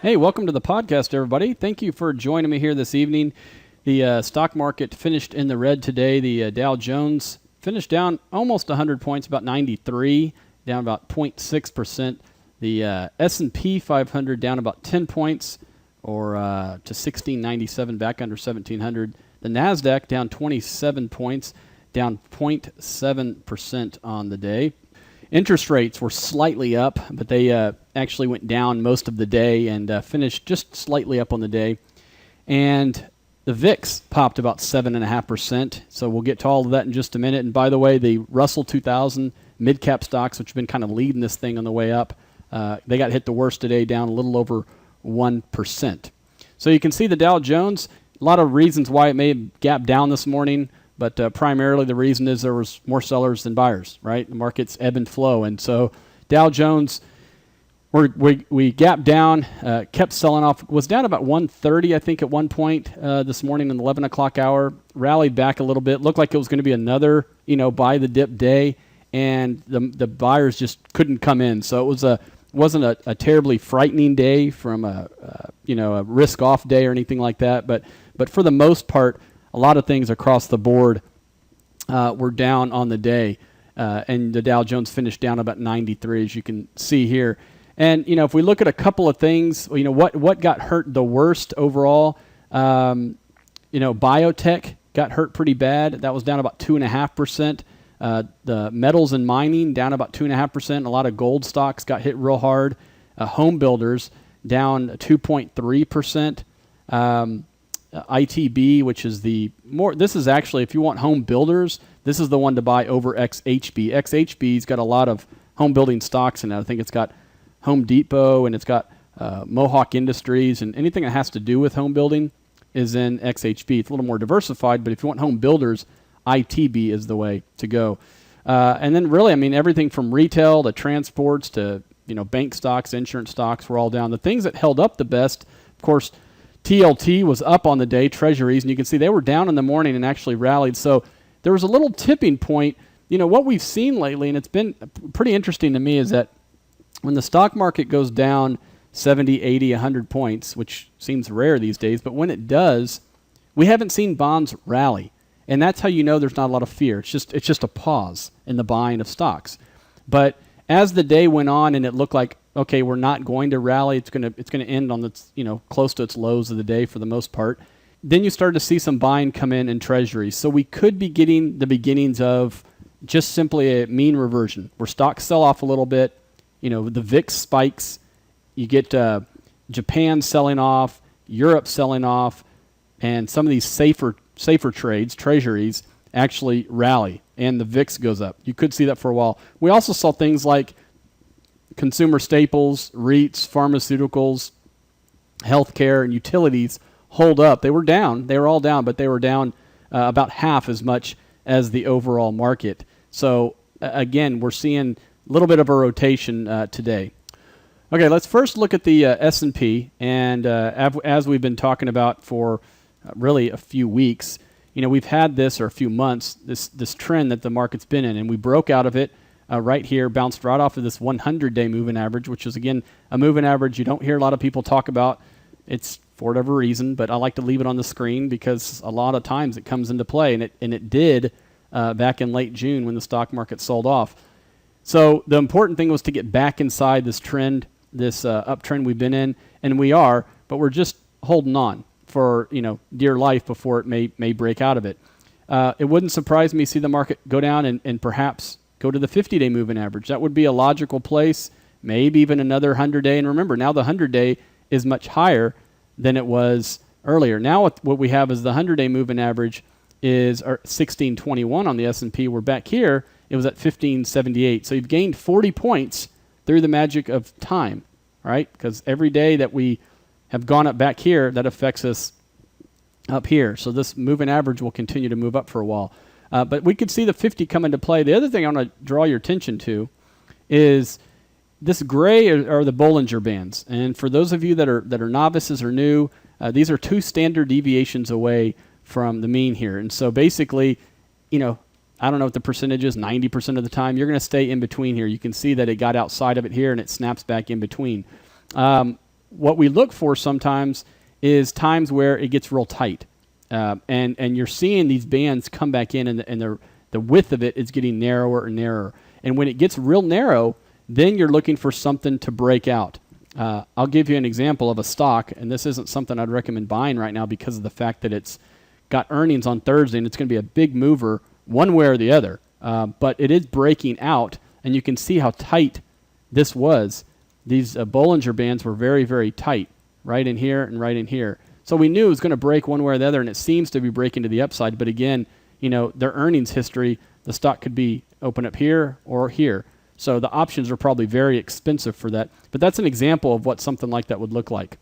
Hey, welcome to the podcast, everybody. Thank you for joining me here this evening. The stock market finished in the red today. The Dow Jones finished down almost 100 points, about 93, down about 0.6%. The S&P 500 down about 10 points, or to 1697, back under 1700. The NASDAQ down 27 points, down 0.7% on the day. Interest rates were slightly up, but they actually went down most of the day and finished just slightly up on the day. And the VIX popped about 7.5%. So we'll get to all of that in just a minute. And by the way, the Russell 2000 mid-cap stocks, which have been kind of leading this thing on the way up, they got hit the worst today, down a little over 1%. So you can see the Dow Jones, a lot of reasons why it may have gapped down this morning. But primarily the reason is there was more sellers than buyers, right? The markets ebb and flow. And so Dow Jones, we gapped down, kept selling off, was down about 130, I think, at one point this morning in the 11 o'clock hour, rallied back a little bit. Looked like it was going to be another, buy the dip day, and the buyers just couldn't come in. So it wasn't a terribly frightening day from a risk-off day or anything like that. But for the most part, a lot of things across the board were down on the day, and the Dow Jones finished down about 93, as you can see here. And if we look at a couple of things, what got hurt the worst overall, biotech got hurt pretty bad. That was down about 2.5%. The metals and mining down about 2.5%. A lot of gold stocks got hit real hard. Home builders down 2.3%. ITB, which is this is actually, if you want home builders, this is the one to buy over XHB. XHB's got a lot of home building stocks in it. I think it's got Home Depot and it's got Mohawk Industries, and anything that has to do with home building is in XHB. It's a little more diversified, but if you want home builders, ITB is the way to go. And then really, everything from retail to transports to bank stocks, insurance stocks were all down. The things that held up the best, of course, TLT was up on the day, treasuries, and you can see they were down in the morning and actually rallied. So there was a little tipping point. What we've seen lately, and it's been pretty interesting to me, is that when the stock market goes down 70, 80, 100 points, which seems rare these days, but when it does, we haven't seen bonds rally. And that's how you know there's not a lot of fear. It's just a pause in the buying of stocks. But as the day went on and it looked like, okay, we're not going to rally, it's going to end on its, close to its lows of the day for the most part, then you start to see some buying come in treasuries. So we could be getting the beginnings of just simply a mean reversion where stocks sell off a little bit, the VIX spikes, you get Japan selling off, Europe selling off, and some of these safer trades, treasuries, actually rally, and the VIX goes up. You could see that for a while. We also saw things like consumer staples, REITs, pharmaceuticals, healthcare, and utilities hold up. They were down. They were all down, but they were down about half as much as the overall market. So again, we're seeing a little bit of a rotation today. Okay, let's first look at the S&P, and as we've been talking about for really a few weeks, we've had this, or a few months, this trend that the market's been in, and we broke out of it right here, bounced right off of this 100-day moving average, which is, again, a moving average you don't hear a lot of people talk about. It's for whatever reason, but I like to leave it on the screen because a lot of times it comes into play, and it did back in late June when the stock market sold off. So the important thing was to get back inside this trend, this uptrend we've been in, and we are, but we're just holding on for dear life before it may break out of it. It wouldn't surprise me to see the market go down and perhaps go to the 50-day moving average. That would be a logical place, maybe even another 100-day. And remember, now the 100-day is much higher than it was earlier. Now what we have is the 100-day moving average is 1621 on the S&P. We're back here. It was at 1578. So you've gained 40 points through the magic of time, right? Because every day that we have gone up back here, that affects us up here. So this moving average will continue to move up for a while. But we could see the 50 come into play. The other thing I want to draw your attention to is this gray are the Bollinger Bands. And for those of you that are novices or new, these are 2 standard deviations away from the mean here. And so basically, I don't know what the percentage is, 90% of the time, you're going to stay in between here. You can see that it got outside of it here and it snaps back in between. what we look for sometimes is times where it gets real tight. And you're seeing these bands come back in, and the width of it is getting narrower and narrower. And when it gets real narrow, then you're looking for something to break out. I'll give you an example of a stock, and this isn't something I'd recommend buying right now because of the fact that it's got earnings on Thursday, and it's going to be a big mover one way or the other. But it is breaking out, and you can see how tight this was. These Bollinger Bands were very, very tight, right in here and right in here. So we knew it was going to break one way or the other, and it seems to be breaking to the upside. But again, their earnings history, the stock could be open up here or here. So the options are probably very expensive for that. But that's an example of what something like that would look like.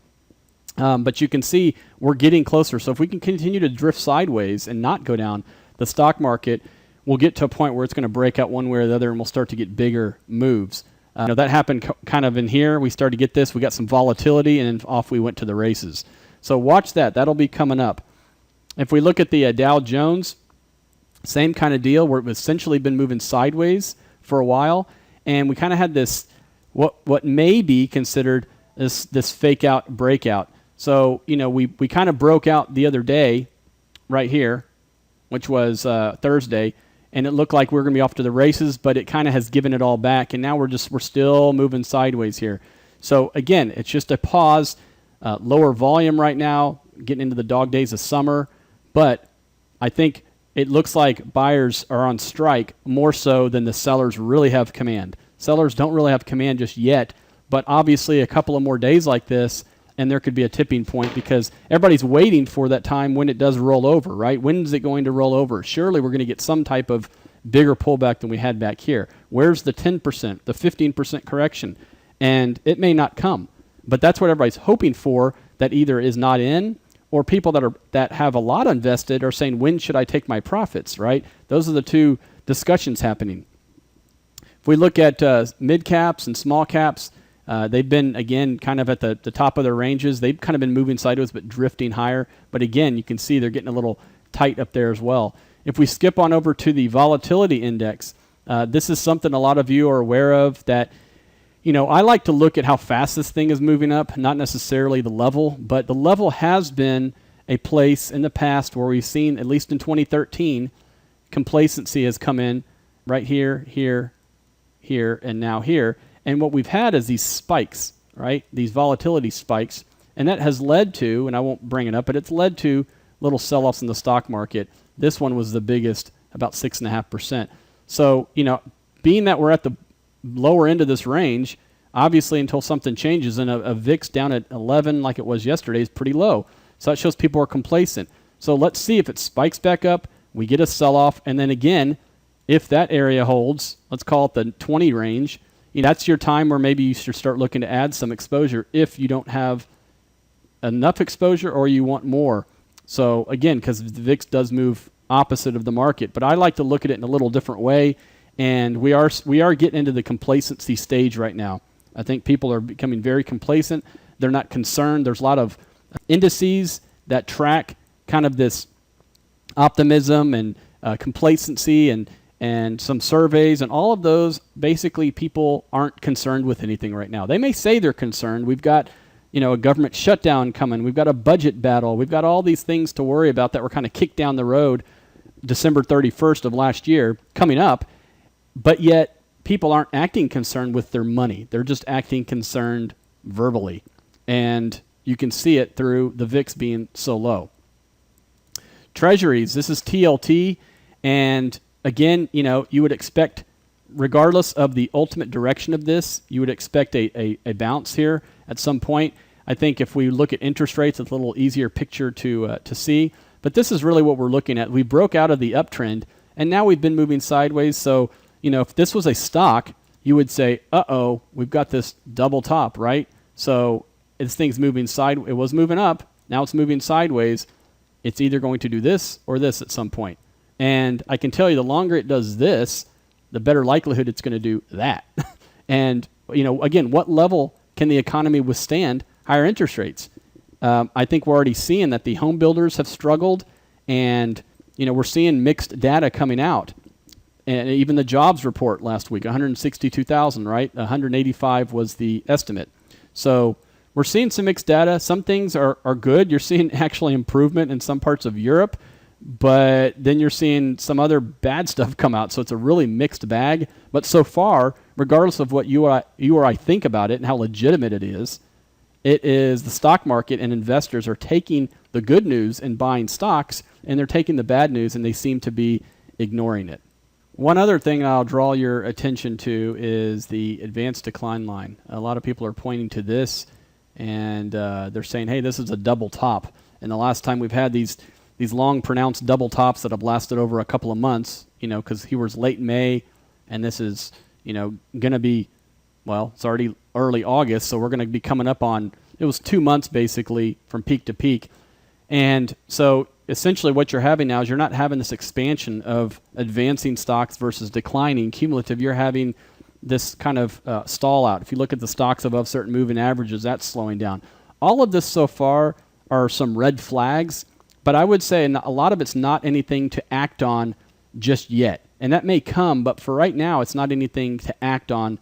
But you can see we're getting closer. So if we can continue to drift sideways and not go down, the stock market will get to a point where it's going to break out one way or the other, and we'll start to get bigger moves. That happened kind of in here. We started to get this. We got some volatility, and then off we went to the races. So watch that. That'll be coming up. If we look at the Dow Jones, same kind of deal where it's essentially been moving sideways for a while, and we kind of had this what may be considered this fake out breakout. So we kind of broke out the other day right here, which was Thursday, and it looked like we were going to be off to the races, but it kind of has given it all back, and now we're still moving sideways here. So again, it's just a pause, lower volume right now, getting into the dog days of summer, but I think it looks like buyers are on strike more so than the sellers really have command. Sellers don't really have command just yet, but obviously a couple of more days like this, and there could be a tipping point because everybody's waiting for that time when it does roll over, right? When is it going to roll over? Surely we're going to get some type of bigger pullback than we had back here. Where's the 10%, the 15% correction? And it may not come, but that's what everybody's hoping for, that either is not in, or people that have a lot invested are saying, when should I take my profits, right? Those are the two discussions happening. If we look at mid caps and small caps, they've been, again, kind of at the top of their ranges. They've kind of been moving sideways but drifting higher. But again, you can see they're getting a little tight up there as well. If we skip on over to the volatility index, this is something a lot of you are aware of that, I like to look at how fast this thing is moving up, not necessarily the level, but the level has been a place in the past where we've seen, at least in 2013, complacency has come in right here, here, here, and now here. And what we've had is these spikes, right? These volatility spikes. And that has led to, and I won't bring it up, but it's led to little sell-offs in the stock market. This one was the biggest, about 6.5%. So, being that we're at the lower end of this range, obviously until something changes, and a VIX down at 11 like it was yesterday is pretty low. So that shows people are complacent. So let's see if it spikes back up, we get a sell-off, and then again, if that area holds, let's call it the 20 range, that's your time where maybe you should start looking to add some exposure if you don't have enough exposure or you want more. So again, because the VIX does move opposite of the market, but I like to look at it in a little different way, and we are getting into the complacency stage right now. I think people are becoming very complacent. They're not concerned. There's a lot of indices that track kind of this optimism and complacency and some surveys, and all of those, basically people aren't concerned with anything right now. They may say they're concerned. We've got a government shutdown coming. We've got a budget battle. We've got all these things to worry about that were kind of kicked down the road December 31st of last year coming up, but yet people aren't acting concerned with their money. They're just acting concerned verbally, and you can see it through the VIX being so low. Treasuries, this is TLT, and again, you would expect, regardless of the ultimate direction of this, you would expect a bounce here at some point. I think if we look at interest rates, it's a little easier picture to see. But this is really what we're looking at. We broke out of the uptrend, and now we've been moving sideways. So, if this was a stock, you would say, uh-oh, we've got this double top, right? So this thing's moving sideways. It was moving up. Now it's moving sideways. It's either going to do this or this at some point. And I can tell you, the longer it does this, the better likelihood it's going to do that. And, again, what level can the economy withstand higher interest rates? I think we're already seeing that the home builders have struggled, and, we're seeing mixed data coming out. And even the jobs report last week, 162,000, right? 185 was the estimate. So we're seeing some mixed data. Some things are good. You're seeing actually improvement in some parts of Europe, but then you're seeing some other bad stuff come out. So it's a really mixed bag. But so far, regardless of what you or I think about it and how legitimate it is the stock market and investors are taking the good news and buying stocks, and they're taking the bad news and they seem to be ignoring it. One other thing I'll draw your attention to is the advanced decline line. A lot of people are pointing to this, and they're saying, hey, this is a double top. And the last time we've had these long pronounced double tops that have lasted over a couple of months, because he was late May, and this is, going to be, well, it's already early August, so we're going to be coming up on, it was 2 months basically from peak to peak. And so essentially what you're having now is you're not having this expansion of advancing stocks versus declining cumulative. You're having this kind of stall out. If you look at the stocks above certain moving averages, that's slowing down. All of this so far are some red flags, but I would say a lot of it's not anything to act on just yet. And that may come, but for right now, it's not anything to act on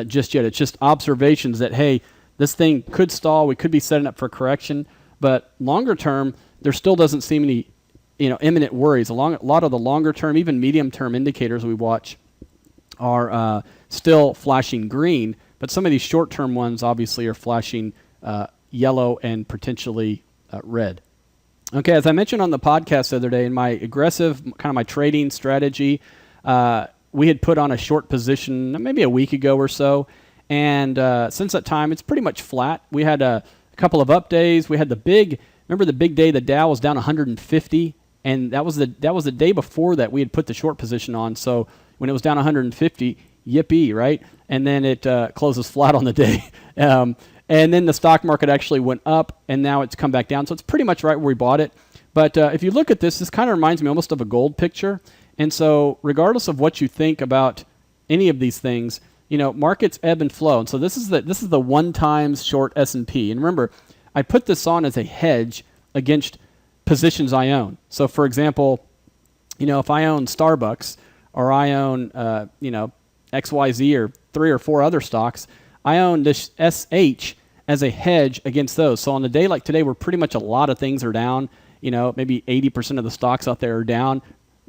just yet. It's just observations that, hey, this thing could stall. We could be setting up for correction. But longer term, there still doesn't seem any imminent worries. A lot of the longer term, even medium term indicators we watch are still flashing green. But some of these short term ones obviously are flashing yellow and potentially red. Okay, as I mentioned on the podcast the other day, in my aggressive kind of my trading strategy, we had put on a short position maybe a week ago or so, and since that time, it's pretty much flat. We had a couple of up days. We had remember the big day the Dow was down 150, and that was the day before that we had put the short position on. So when it was down 150, yippee, right? And then it closes flat on the day. And then the stock market actually went up, and now it's come back down. So it's pretty much right where we bought it. But if you look at this kind of reminds me almost of a gold picture. And so regardless of what you think about any of these things, markets ebb and flow. And so this is the 1 times short S&P. And remember, I put this on as a hedge against positions I own. So for example, if I own Starbucks or I own XYZ or 3 or 4 other stocks, I own this SH as a hedge against those. So on a day like today, where pretty much a lot of things are down, maybe 80% of the stocks out there are down,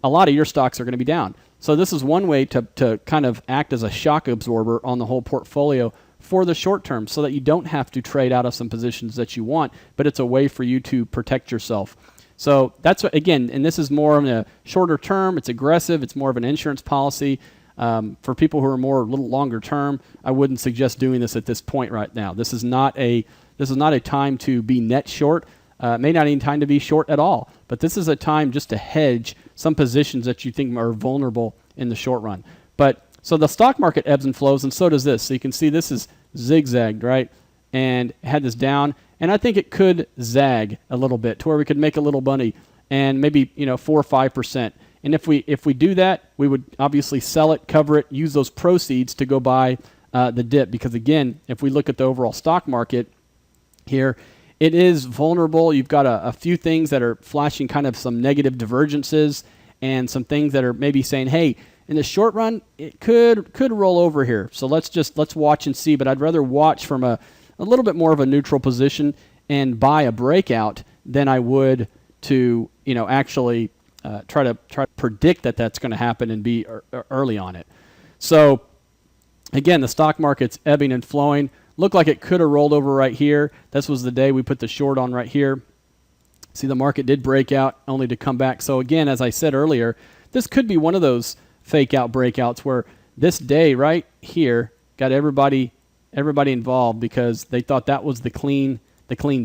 a lot of your stocks are going to be down. So this is one way to kind of act as a shock absorber on the whole portfolio for the short term, so that you don't have to trade out of some positions that you want, but it's a way for you to protect yourself. So that's what, again, and this is more of a shorter term. It's aggressive. It's more of an insurance policy. For people who are more a little longer term, I wouldn't suggest doing this at this point right now. This is not a time to be net short. May not even time to be short at all. But this is a time just to hedge some positions that you think are vulnerable in the short run. But so the stock market ebbs and flows, and so does this. So you can see this is zigzagged, right? And had this down, and I think it could zag a little bit to where we could make a little money, and maybe 4 or 5%. And if we do that, we would obviously sell it, cover it, use those proceeds to go buy the dip. Because again, if we look at the overall stock market here, it is vulnerable. You've got a few things that are flashing kind of some negative divergences, and some things that are maybe saying, hey, in the short run, it could roll over here. So let's watch and see. But I'd rather watch from a little bit more of a neutral position and buy a breakout than I would to actually try to predict that that's going to happen and be early on it. So again, the stock market's ebbing and flowing. Looked like it could have rolled over right here. This was the day we put the short on right here. See, the market did break out only to come back. So again, as I said earlier, this could be one of those fake out breakouts where this day right here got everybody involved because they thought that was the clean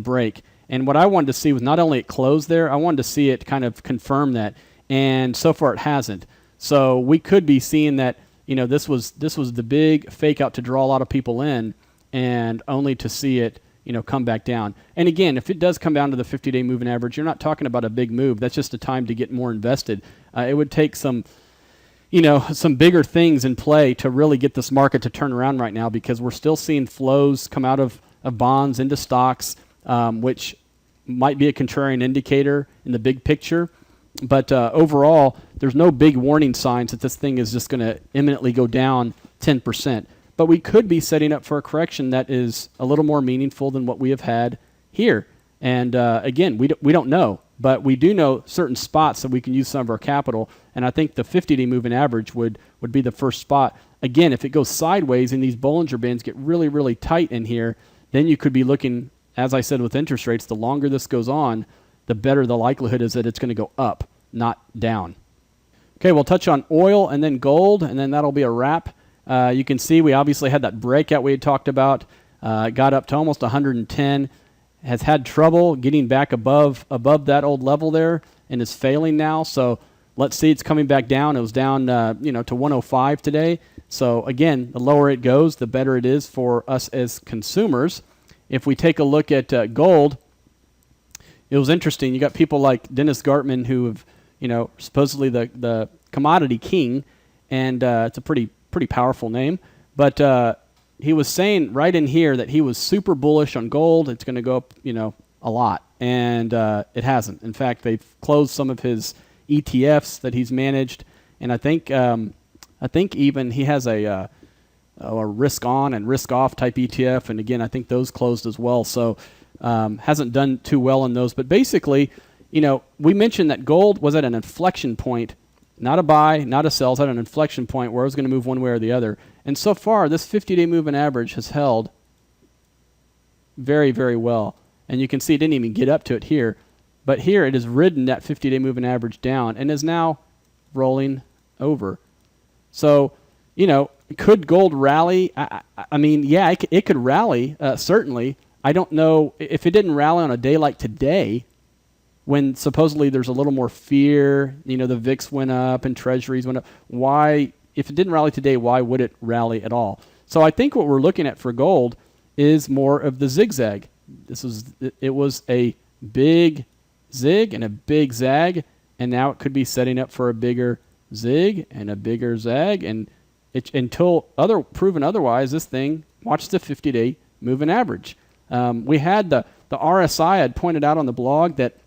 break. And what I wanted to see was not only it closed there, I wanted to see it kind of confirm that. And so far it hasn't. So we could be seeing that, this was the big fake out to draw a lot of people in, and only to see it, come back down. And again, if it does come down to the 50-day moving average, you're not talking about a big move. That's just a time to get more invested. It would take some bigger things in play to really get this market to turn around right now, because we're still seeing flows come out of bonds into stocks, which might be a contrarian indicator in the big picture. But overall, there's no big warning signs that this thing is just going to imminently go down 10%. but we could be setting up for a correction that is a little more meaningful than what we have had here. And again, we don't know, but we do know certain spots that we can use some of our capital. And I think the 50-day moving average would be the first spot. Again, if it goes sideways and these Bollinger Bands get really, really tight in here, then you could be looking, as I said with interest rates, the longer this goes on, the better the likelihood is that it's going to go up, not down. Okay, we'll touch on oil and then gold, and then that'll be a wrap. You can see we obviously had that breakout we had talked about. Got up to almost 110. Has had trouble getting back above that old level there and is failing now. So let's see, it's coming back down. It was down to 105 today. So again, the lower it goes, the better it is for us as consumers. If we take a look at gold, it was interesting. You got people like Dennis Gartman who have, supposedly the commodity king, and it's a pretty powerful name. But he was saying right in here that he was super bullish on gold. It's going to go up, a lot, and it hasn't. In fact, they've closed some of his ETFs that he's managed, and I think even he has a risk on and risk off type ETF, and again, I think those closed as well. So hasn't done too well in those. But basically, we mentioned that gold was at an inflection point, not a buy, not a sell. It's at an inflection point where it was going to move one way or the other. And so far, this 50-day moving average has held very, very well. And you can see it didn't even get up to it here. But here it has ridden that 50-day moving average down and is now rolling over. So, could gold rally? I mean, yeah, it could rally, certainly. I don't know if it didn't rally on a day like today, when supposedly there's a little more fear, the VIX went up and treasuries went up. Why, if it didn't rally today, why would it rally at all? So I think what we're looking at for gold is more of the zigzag. It was a big zig and a big zag, and now it could be setting up for a bigger zig and a bigger zag, and until proven otherwise, this thing, watch the 50-day moving average. We had the RSI had pointed out on the blog that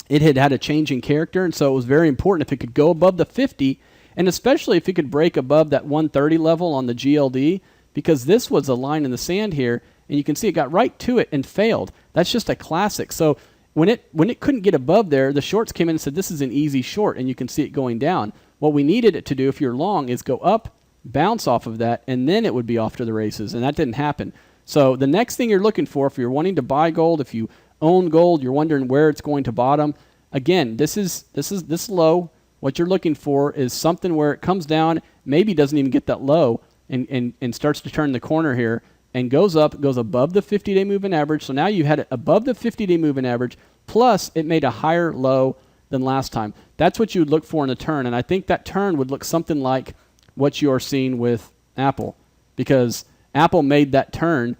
it had a change in character, and so it was very important if it could go above the 50, and especially if it could break above that 130 level on the GLD, because this was a line in the sand here, and you can see it got right to it and failed. That's just a classic. So when it couldn't get above there, the shorts came in and said this is an easy short, and you can see it going down. What we needed it to do if you're long is go up, bounce off of that, and then it would be off to the races, and that didn't happen. So the next thing you're looking for, if you're wanting to buy gold, if you own gold, you're wondering where it's going to bottom. Again, this low. What you're looking for is something where it comes down, maybe doesn't even get that low, and starts to turn the corner here and goes up, goes above the 50-day moving average. So now you had it above the 50-day moving average, plus it made a higher low than last time. That's what you would look for in a turn, and I think that turn would look something like what you are seeing with Apple, because Apple made that turn.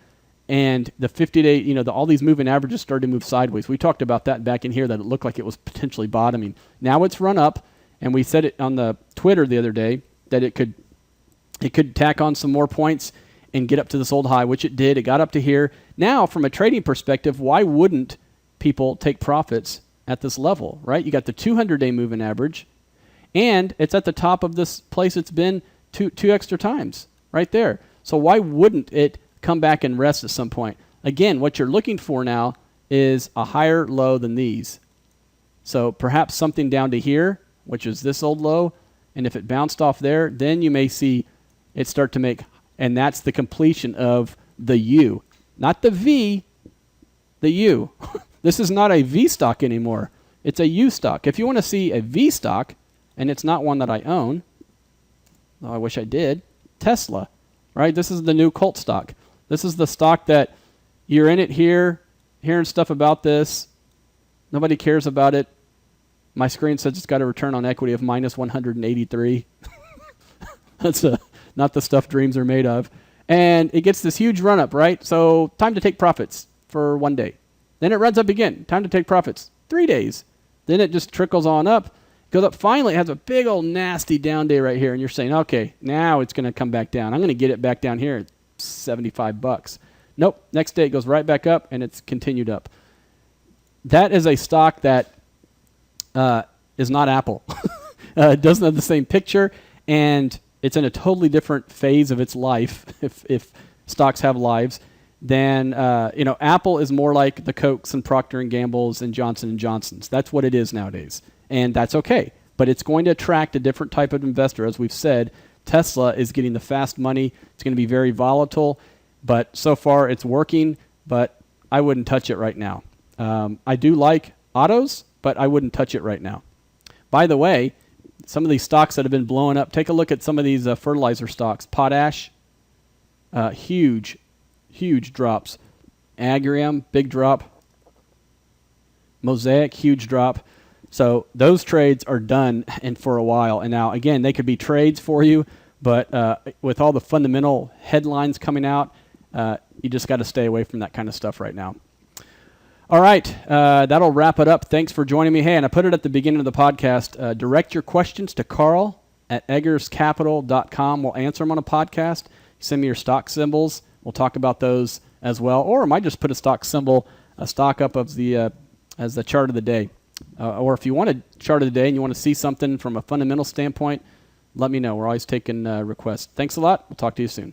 And the 50-day, all these moving averages started to move sideways. We talked about that back in here, that it looked like it was potentially bottoming. Now it's run up, and we said it on the Twitter the other day that it could tack on some more points and get up to this old high, which it did. It got up to here. Now, from a trading perspective, why wouldn't people take profits at this level, right? You got the 200-day moving average, and it's at the top of this place it's been two extra times, right there. So why wouldn't it come back and rest at some point? Again, what you're looking for now is a higher low than these. So perhaps something down to here, which is this old low, and if it bounced off there, then you may see it start to make, and that's the completion of the U. Not the V, the U. This is not a V stock anymore. It's a U stock. If you want to see a V stock, and it's not one that I own, oh, I wish I did, Tesla, right? This is the new cult stock. This is the stock that you're in it here, hearing stuff about this. Nobody cares about it. My screen says it's got a return on equity of minus 183. That's not the stuff dreams are made of. And it gets this huge run up, right? So time to take profits for 1 day. Then it runs up again. Time to take profits. 3 days. Then it just trickles on up. Goes up. Finally, it has a big old nasty down day right here. And you're saying, okay, now it's going to come back down. I'm going to get it back down here at $75. Nope. Next day it goes right back up, and it's continued up. That is a stock that is not Apple. It doesn't have the same picture, and it's in a totally different phase of its life, if stocks have lives, than Apple is more like the Cokes and Procter and Gamble's and Johnson and Johnson's. That's what it is nowadays, and that's okay. But it's going to attract a different type of investor. As we've said, Tesla is getting the fast money. It's going to be very volatile, but so far it's working, but I wouldn't touch it right now. I do like autos, but I wouldn't touch it right now. By the way, some of these stocks that have been blowing up, take a look at some of these fertilizer stocks. Potash, huge drops. Agrium, big drop. Mosaic, huge drop. So those trades are done and for a while. And now, again, they could be trades for you, but with all the fundamental headlines coming out, you just got to stay away from that kind of stuff right now. All right, that'll wrap it up. Thanks for joining me. Hey, and I put it at the beginning of the podcast. Direct your questions to Karl at eggerscapital.com. We'll answer them on a podcast. Send me your stock symbols. We'll talk about those as well. Or I might just put a stock symbol, a stock up of the as the chart of the day. Or if you want a chart of the day and you want to see something from a fundamental standpoint, let me know. We're always taking requests. Thanks a lot. We'll talk to you soon.